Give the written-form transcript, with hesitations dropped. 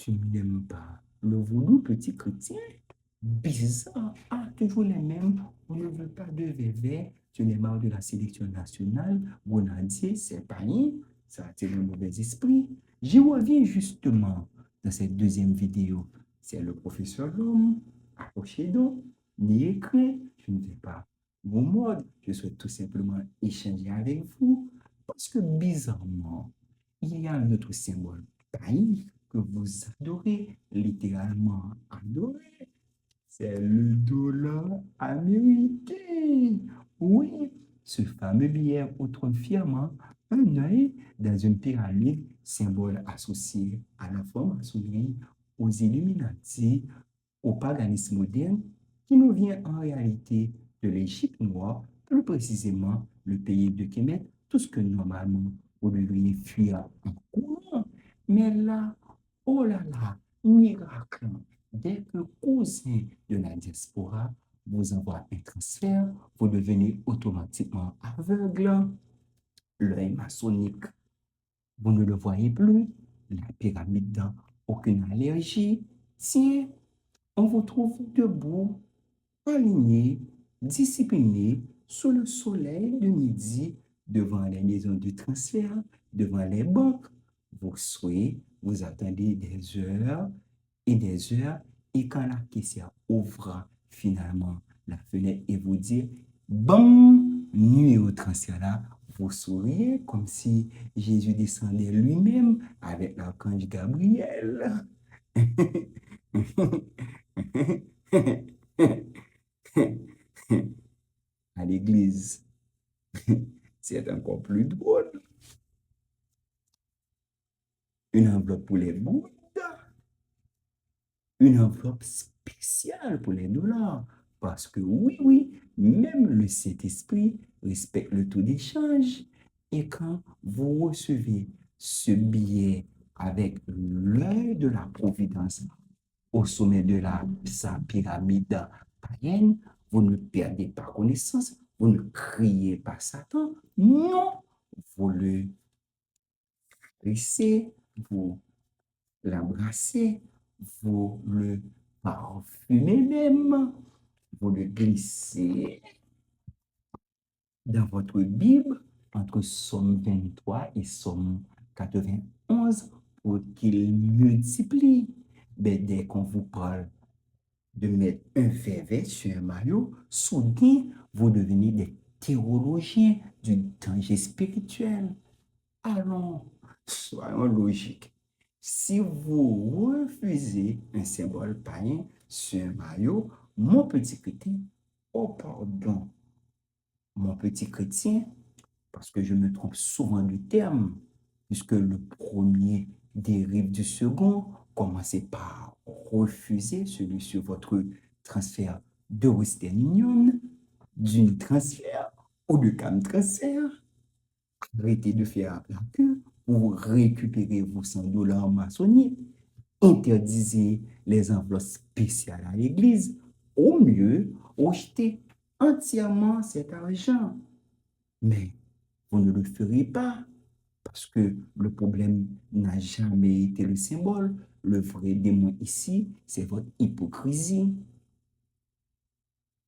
Tu n'aimes pas le vaudou, petit chrétien? Bizarre. Ah, toujours les mêmes. On ne veut pas de vévé. Tu n'es marre de la sélection nationale. Bonadier, c'est pas rien. Ça attire le mauvais esprit. J'y reviens justement dans cette deuxième vidéo. C'est le professeur Lhomme. Accrochez donc. Ni écrit. Je ne vais pas vous mordre. Je souhaite tout simplement échanger avec vous. Parce que bizarrement, il y a un autre symbole païen que vous adorez, littéralement adorez. C'est le dollar américain. Oui, ce fameux billet au trône fièrement, un œil dans une pyramide, symbole associé à la franc-maçonnerie, aux Illuminati, au paganisme moderne, qui nous vient en réalité de l'Égypte noire, plus précisément le pays de Kémet, tout ce que normalement vous devriez fuir en courant. Mais là, oh là là, miracle! Dès que cousin de la diaspora vous envoie un transfert, vous devenez automatiquement aveugle. L'œil maçonnique, vous ne le voyez plus. La pyramide, aucune allergie. Tiens, on vous trouve debout, aligné, discipliné, sous le soleil de midi, devant les maisons de transfert, devant les banques. Vous souhaitez, vous attendez des heures et des heures, et quand la caissière ouvre finalement la fenêtre et vous dit bon, nuit au transfert là, vous souriez comme si Jésus descendait lui-même avec l'archange Gabriel. À l'église, c'est encore plus drôle. Une enveloppe pour les bouddhas, une enveloppe spéciale pour les dollars. Parce que oui, oui, même le Saint-Esprit respecte le taux d'échange. Et quand vous recevez ce billet avec l'œil de la providence au sommet de sa pyramide païenne, vous ne perdez pas connaissance, vous ne criez pas Satan, non, vous le caressez, vous l'embrassez, vous le parfumez même, vous le glissez dans votre Bible entre Somme 23 et Somme 91 pour qu'il multiplie. Mais dès qu'on vous parle de mettre un verre sur un maillot, soudain, vous devenez des théologiens du danger spirituel. Allons, soyons logiques. Si vous refusez un symbole païen sur un maillot, mon petit chrétien, oh pardon, mon petit chrétien, parce que je me trompe souvent du terme, puisque le premier dérive du second, commencez par refuser celui sur votre transfert de Western Union, d'une transfert ou de Cam Transfert. Arrêtez de faire la queue pour récupérer vos 100 dollars maçonniques. Interdisez les enveloppes spéciales à l'église. Au mieux, rejetez entièrement cet argent. Mais vous ne le ferez pas parce que le problème n'a jamais été le symbole. Le vrai démon ici, c'est votre hypocrisie.